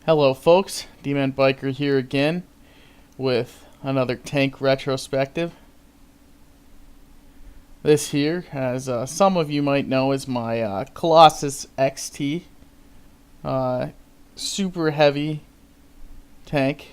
Hello folks, D-Man Biker here again with another tank retrospective. This here, as some of you might know, is my Colossus XT. Super heavy tank.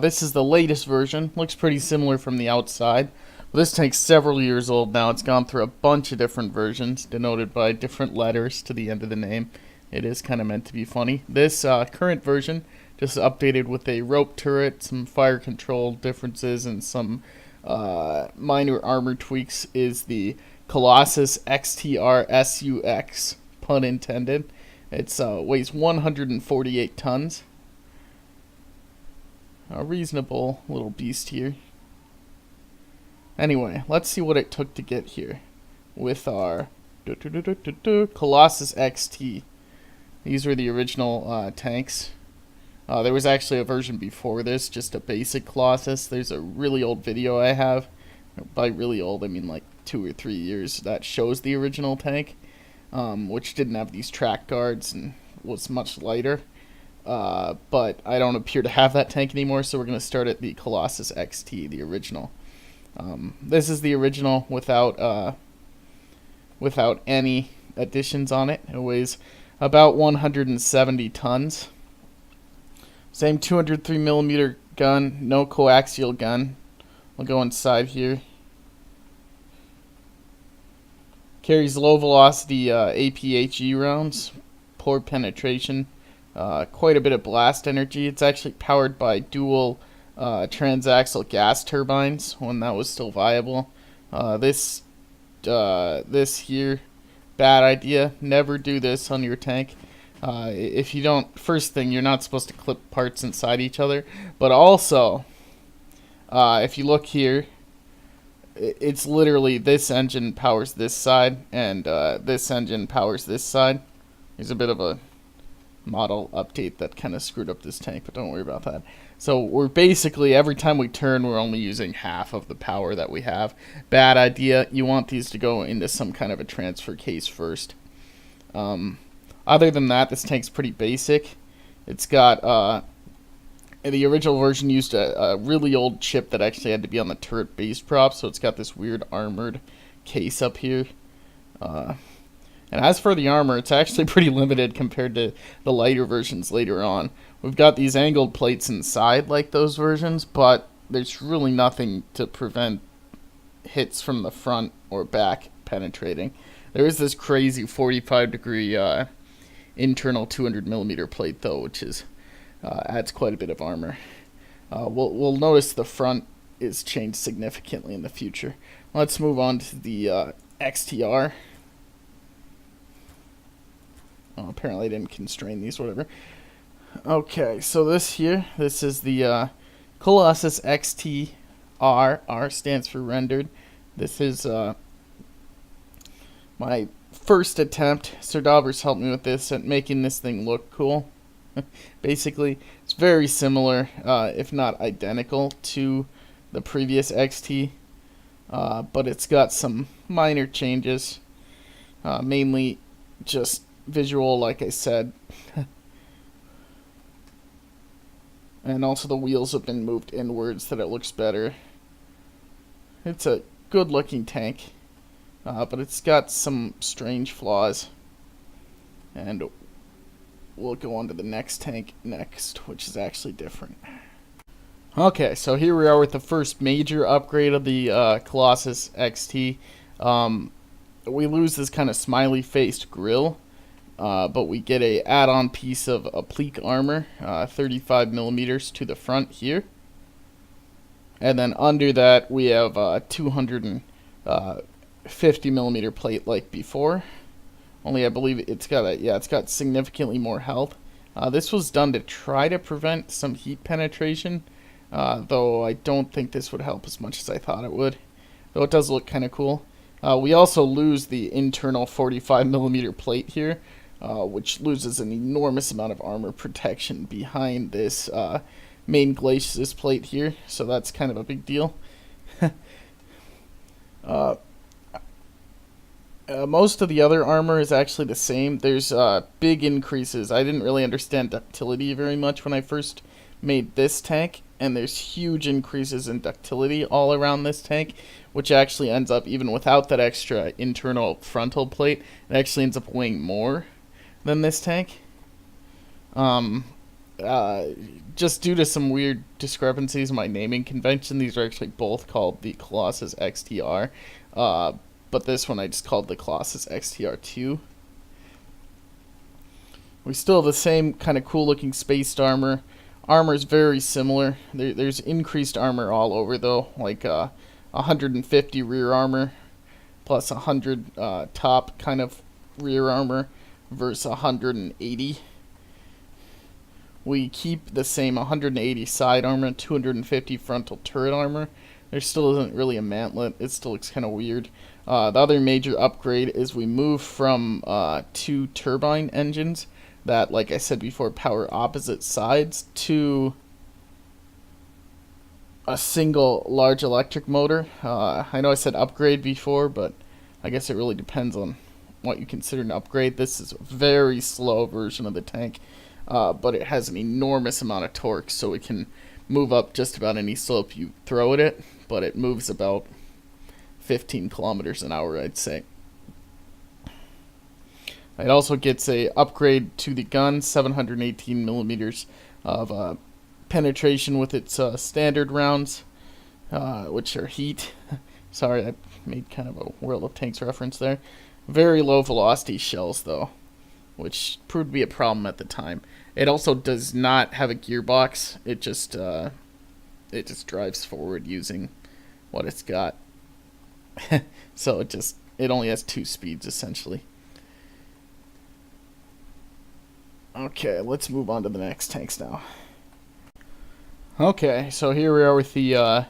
This is the latest version. Looks pretty similar from the outside. This tank's several years old now. It's gone through a bunch of different versions, denoted by different letters to the end of the name. It is kind of meant to be funny. This current version, just updated with a rope turret, some fire control differences, and some minor armor tweaks, is the Colossus XTR SUX, pun intended. It weighs 148 tons. A reasonable little beast here. Anyway, let's see what it took to get here with our Colossus XT. These were the original tanks. There was actually a version before this, just a basic Colossus. There's a really old video I have. By really old, I mean like 2 or 3 years, that shows the original tank, which didn't have these track guards and was much lighter. But I don't appear to have that tank anymore, so we're going to start at the Colossus XT, the original. This is the original without any additions on it. It weighs about 170 tons. Same 203mm gun, no coaxial gun. We'll go inside here. Carries low velocity APHE rounds, poor penetration, quite a bit of blast energy. It's actually powered by dual transaxle gas turbines when that was still viable. This here, bad idea. Never do this on your tank. If you don't, first thing, you're not supposed to clip parts inside each other. But also, if you look here, it's literally this engine powers this side, and this engine powers this side. There's a bit of a model update that kind of screwed up this tank, but don't worry about that. So we're basically, every time we turn, we're only using half of the power that we have. Bad idea. You want these to go into some kind of a transfer case first. Other than that, this tank's pretty basic. It's got, the original version used a really old chip that actually had to be on the turret base prop, so it's got this weird armored case up here. And as for the armor, it's actually pretty limited compared to the lighter versions later on. We've got these angled plates inside like those versions, but there's really nothing to prevent hits from the front or back penetrating. There is this crazy 45-degree internal 200mm plate, though, which is adds quite a bit of armor. We'll notice the front is changed significantly in the future. Let's move on to the XTR. Oh, apparently I didn't constrain these, whatever. Okay, so this is the Colossus XTR. R stands for rendered. This is my first attempt. Sir Daubers helped me with this at making this thing look cool. Basically, it's very similar, if not identical, to the previous XT, but it's got some minor changes, mainly just visual, like I said. And also the wheels have been moved inwards that it looks better. It's a good looking tank, but it's got some strange flaws. And we'll go on to the next tank next, which is actually different. Okay, so here we are with the first major upgrade of the Colossus XT. We lose this kind of smiley faced grille. But we get a add-on piece of applique armor, 35mm to the front here. And then under that we have a 250mm plate like before. Only I believe it's got significantly more health. This was done to try to prevent some heat penetration, though I don't think this would help as much as I thought it would. Though it does look kind of cool. We also lose the internal 45mm plate here, which loses an enormous amount of armor protection behind this main glacis plate here, so that's kind of a big deal. Most of the other armor is actually the same. There's big increases. I didn't really understand ductility very much when I first made this tank, and there's huge increases in ductility all around this tank, which actually ends up, even without that extra internal frontal plate, it actually ends up weighing more than this tank. Um, just due to some weird discrepancies in my naming convention, these are actually both called the Colossus XTR. But this one I just called the Colossus XTR2. We still have the same kind of cool looking spaced armor. Armor is very similar. There's increased armor all over though, like 150 rear armor plus 100 top kind of rear armor versus 180. We keep the same 180 side armor, 250 frontal turret armor. There still isn't really a mantlet. It still looks kind of weird. The other major upgrade is we move from 2 turbine engines that, like I said before, power opposite sides to a single large electric motor. I know I said upgrade before, but I guess it really depends on what you consider an upgrade. This is a very slow version of the tank, but it has an enormous amount of torque, so it can move up just about any slope you throw at it, but it moves about 15 kilometers an hour, I'd say. It also gets a upgrade to the gun, 718 millimeters of penetration with its standard rounds, which are heat. Sorry, I made kind of a World of Tanks reference there. Very low velocity shells, though, which proved to be a problem at the time. It also does not have a gearbox. It just drives forward using what it's got. So it only has 2 speeds essentially. Okay, let's move on to the next tanks now. Okay, so here we are with the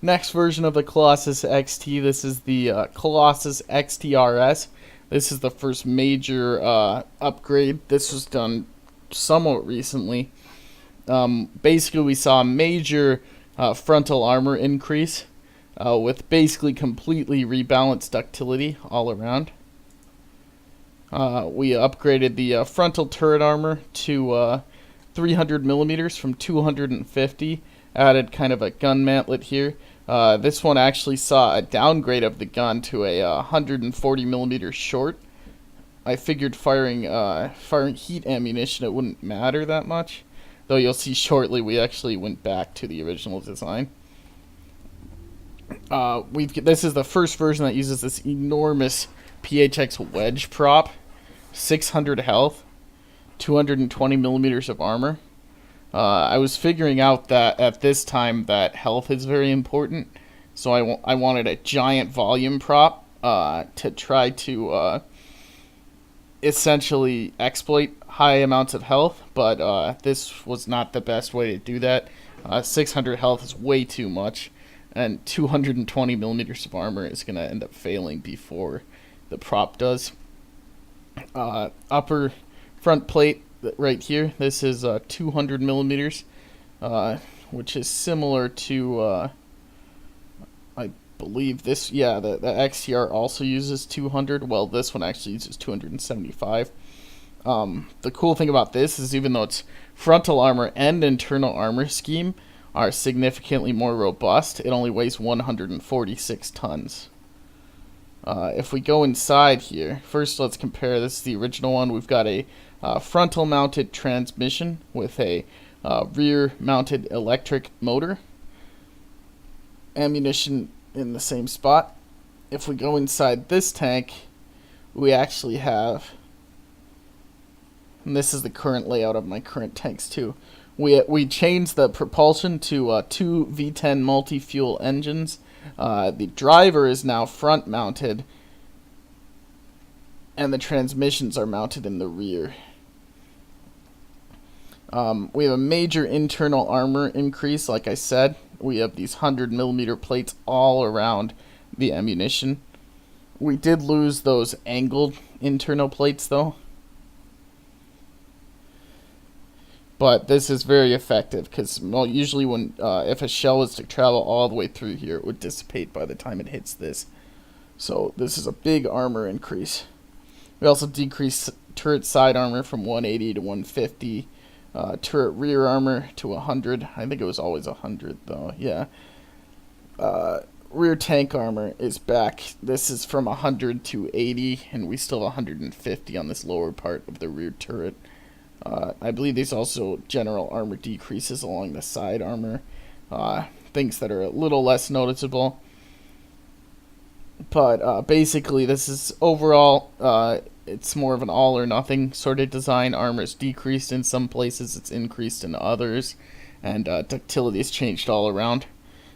next version of the Colossus XT. This is the Colossus XTRS. This is the first major upgrade. This was done somewhat recently. Basically, we saw a major frontal armor increase with basically completely rebalanced ductility all around. We upgraded the frontal turret armor to 300 millimeters from 250. Added kind of a gun mantlet here. This one actually saw a downgrade of the gun to a 140 millimeter short. I figured firing heat ammunition, it wouldn't matter that much. Though you'll see shortly we actually went back to the original design. This is the first version that uses this enormous PHX wedge prop. 600 health, 220 millimeters of armor. I was figuring out that at this time that health is very important, so I wanted a giant volume prop to try to essentially exploit high amounts of health, but this was not the best way to do that. 600 health is way too much, and 220 millimeters of armor is going to end up failing before the prop does. Upper front plate right here, this is 200 millimeters, which is similar to I believe this, the XTR also uses 200. Well, this one actually uses 275. The cool thing about this is even though its frontal armor and internal armor scheme are significantly more robust, it only weighs 146 tons. If we go inside here, first let's compare. This is the original one. We've got a frontal mounted transmission with a rear mounted electric motor. Ammunition in the same spot. If we go inside this tank, we actually have, and this is the current layout of my current tanks too, we changed the propulsion to 2 V10 multi-fuel engines. The driver is now front mounted, and the transmissions are mounted in the rear. We have a major internal armor increase, like I said. We have these 100 millimeter plates all around the ammunition. We did lose those angled internal plates though. But this is very effective because usually when if a shell was to travel all the way through here, it would dissipate by the time it hits this. So this is a big armor increase. We also decreased turret side armor from 180 to 150. Turret rear armor to 100. I think it was always 100 though. Yeah. Rear tank armor is back. This is from 100 to 80, and we still have 150 on this lower part of the rear turret. I believe these also general armor decreases along the side armor. Things that are a little less noticeable. But basically, this is overall, it's more of an all or nothing sort of design. Armor's decreased in some places, it's increased in others, and ductility has changed all around.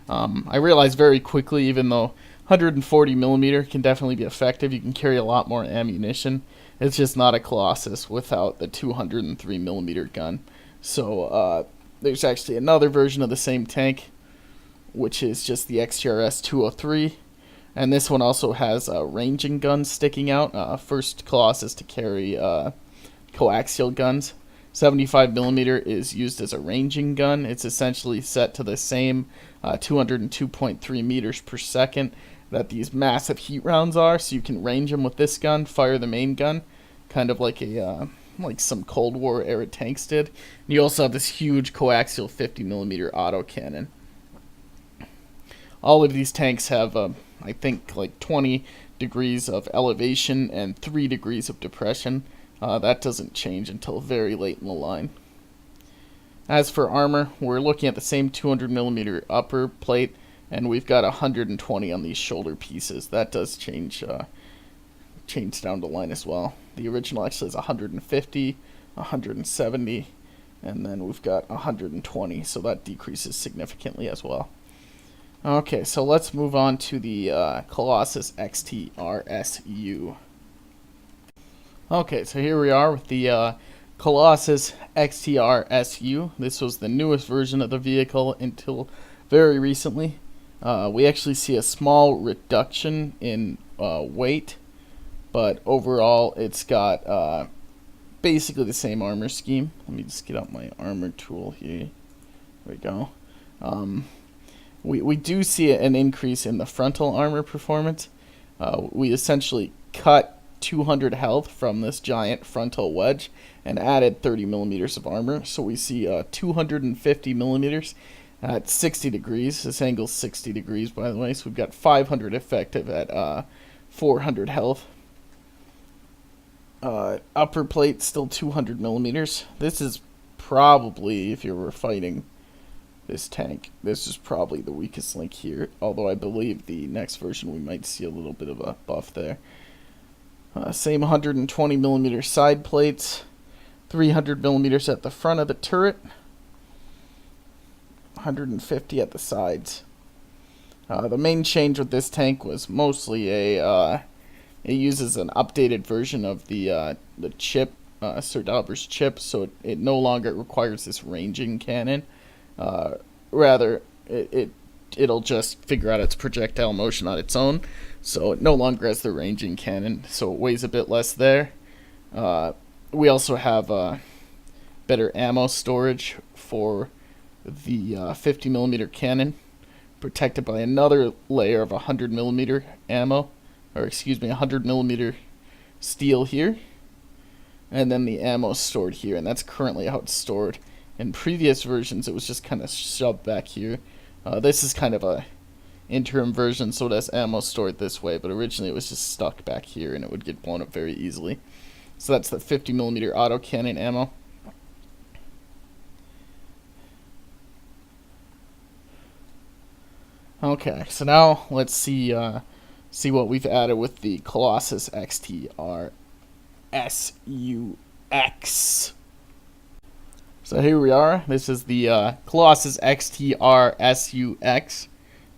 I realized very quickly, even though 140 millimeter can definitely be effective, you can carry a lot more ammunition. It's just not a Colossus without the 203 millimeter gun. So there's actually another version of the same tank, which is just the XTRS 203. And this one also has a ranging gun sticking out. First Colossus to carry coaxial guns. 75 millimeter is used as a ranging gun. It's essentially set to the same 202.3 meters per second that these massive heat rounds are, so you can range them with this gun, fire the main gun, kind of like a like some Cold War era tanks did. And you also have this huge coaxial 50 millimeter autocannon. All of these tanks have, I think, like 20 degrees of elevation and 3 degrees of depression. That doesn't change until very late in the line. As for armor, we're looking at the same 200 millimeter upper plate, and we've got 120 on these shoulder pieces. That does change down the line as well. The original actually is 150, 170, and then we've got 120, so that decreases significantly as well. Okay, so let's move on to the Colossus XTRSU. Okay, so here we are with the Colossus XTRSU. This was the newest version of the vehicle until very recently. We actually see a small reduction in weight, but overall it's got basically the same armor scheme. Let me just get out my armor tool here. There we go. We do see an increase in the frontal armor performance. We essentially cut 200 health from this giant frontal wedge and added 30 millimeters of armor. So we see 250 millimeters at 60 degrees. This angle's 60 degrees, by the way. So we've got 500 effective at 400 health. Upper plate still 200 millimeters. This is probably, if you were fighting this tank, this is probably the weakest link here. Although I believe the next version we might see a little bit of a buff there. Same 120 millimeter side plates, 300 millimeters at the front of the turret, 150 at the sides. The main change with this tank was mostly it uses an updated version of the chip, Sir Dauber's chip, so it no longer requires this ranging cannon. Rather, it'll just figure out its projectile motion on its own, so it no longer has the ranging cannon, so it weighs a bit less there. We also have better ammo storage for the 50 millimeter cannon, protected by another layer of 100 millimeter ammo, or excuse me, 100 millimeter steel here, and then the ammo stored here, and that's currently how it's stored. In previous versions, it was just kind of shoved back here. This is kind of a interim version, so it has ammo stored this way, but originally it was just stuck back here and it would get blown up very easily. So that's the 50 millimeter autocannon ammo. Okay, so now let's see what we've added with the Colossus XTR SUX. So here we are. This is the Colossus XTR SUX.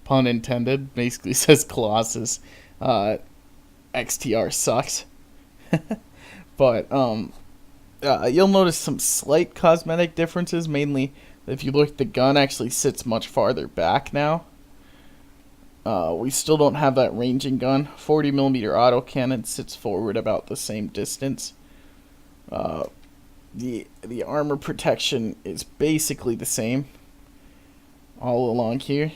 Pun intended. Basically says Colossus XTR sucks. But you'll notice some slight cosmetic differences. Mainly, if you look, the gun actually sits much farther back now. We still don't have that ranging gun. 40 millimeter autocannon sits forward about the same distance. The armor protection is basically the same all along here.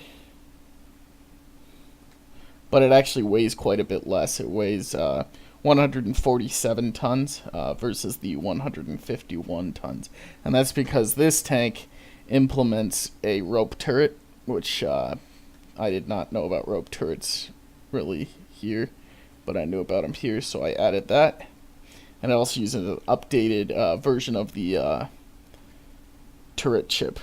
but it actually weighs quite a bit less. It weighs 147 tons versus the 151 tons. And that's because this tank implements a rope turret, which I did not know about rope turrets really here, but I knew about them here, so I added that. And it also uses an updated version of the turret chip.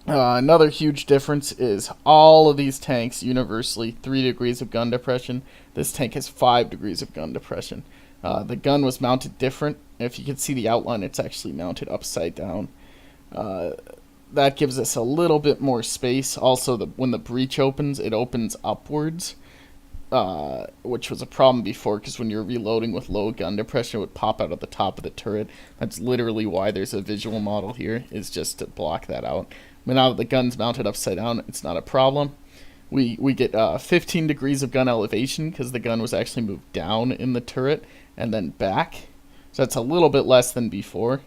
Another huge difference is all of these tanks universally 3 degrees of gun depression. This tank has 5 degrees of gun depression. The gun was mounted different. If you can see the outline, it's actually mounted upside down. That gives us a little bit more space. Also, when the breech opens, it opens upwards, which was a problem before, because when you're reloading with low gun depression, it would pop out of the top of the turret. That's literally why there's a visual model here, is just to block that out. But now that the gun's mounted upside down, it's not a problem. We get 15 degrees of gun elevation, because the gun was actually moved down in the turret and then back. So that's a little bit less than before.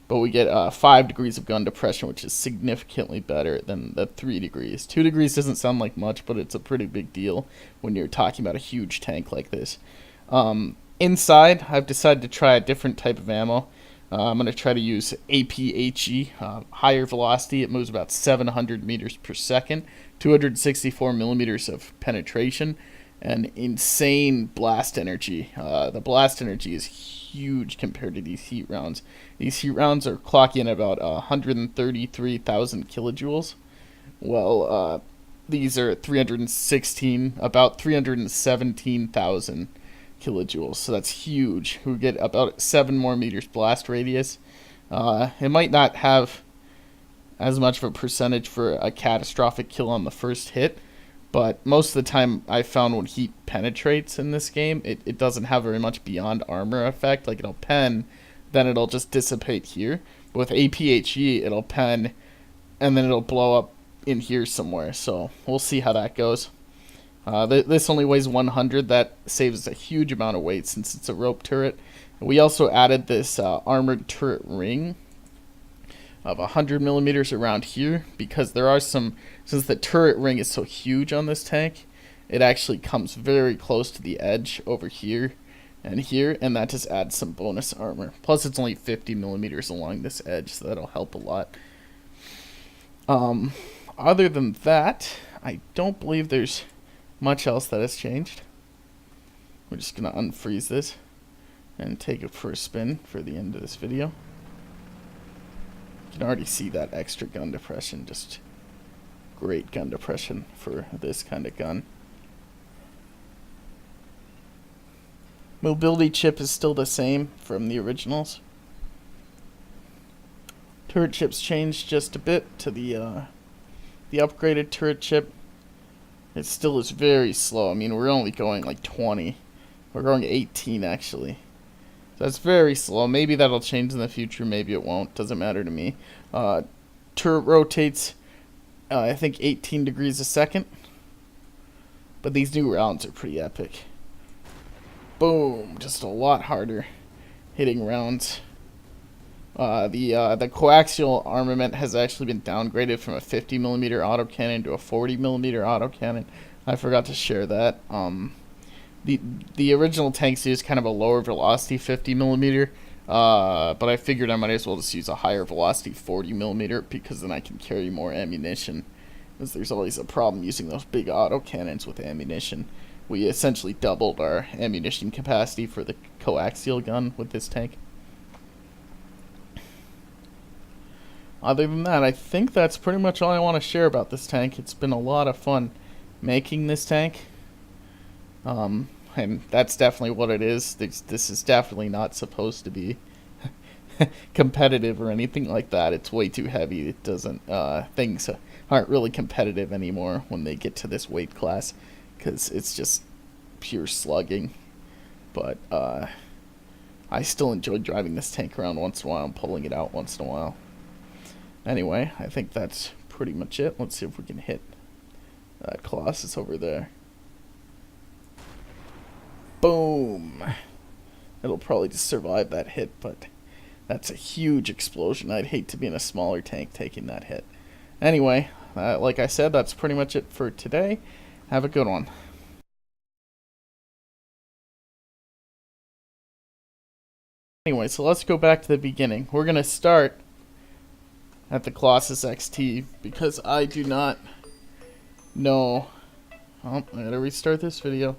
But we get 5 degrees of gun depression, which is significantly better than the 3 degrees. 2 degrees doesn't sound like much, but it's a pretty big deal when you're talking about a huge tank like this. Inside, I've decided to try a different type of ammo. I'm going to try to use APHE, higher velocity. It moves about 700 meters per second, 264 millimeters of penetration, and insane blast energy. The blast energy is huge compared to these heat rounds. These heat rounds are clocking at about 133,000 kilojoules. Well, these are about 317,000 kilojoules, so that's huge. We get about 7 more meters blast radius. It might not have as much of a percentage for a catastrophic kill on the first hit, but most of the time I found when heat penetrates in this game, it doesn't have very much beyond armor effect. Like, it'll pen, then it'll just dissipate here. But with APHE, it'll pen, and then it'll blow up in here somewhere. So we'll see how that goes. This only weighs 100. That saves a huge amount of weight since it's a rope turret. We also added this armored turret ring of 100 millimeters around here, because there are some, since the turret ring is so huge on this tank, it actually comes very close to the edge over here and here, and that just adds some bonus armor. Plus, it's only 50 millimeters along this edge, so that'll help a lot. Other than that, I don't believe there's much else that has changed. We're just going to unfreeze this and take it for a spin for the end of this video. You can already see that extra gun depression, just great gun depression for this kind of gun. Mobility chip is still the same from the originals. Turret chips changed just a bit to the upgraded turret chip. It still is very slow. I mean, we're only going like 20. We're going 18 actually. So that's very slow. Maybe that'll change in the future. Maybe it won't. Doesn't matter to me. Turret rotates, I think 18 degrees a second. But these new rounds are pretty epic. Boom! Just a lot harder hitting rounds. The coaxial armament has actually been downgraded from a 50 millimeter autocannon to a 40 millimeter autocannon. I forgot to share that. The original tanks used kind of a lower velocity 50 millimeter, but I figured I might as well just use a higher velocity 40 millimeter, because then I can carry more ammunition. Because there's always a problem using those big autocannons with ammunition. We essentially doubled our ammunition capacity for the coaxial gun with this tank. Other than that, I think that's pretty much all I want to share about this tank. It's been a lot of fun making this tank. And that's definitely what it is. This is definitely not supposed to be competitive or anything like that. It's way too heavy. It doesn't, things aren't really competitive anymore when they get to this weight class, because it's just pure slugging. But I still enjoy driving this tank around once in a while and pulling it out once in a while. Anyway, I think that's pretty much it. Let's see if we can hit that Colossus over there. Boom! It'll probably just survive that hit, but that's a huge explosion. I'd hate to be in a smaller tank taking that hit. Anyway, like I said, that's pretty much it for today. Have a good one. Anyway, so let's go back to the beginning. We're going to start at the Colossus XT because I do not know. Oh, I gotta restart this video.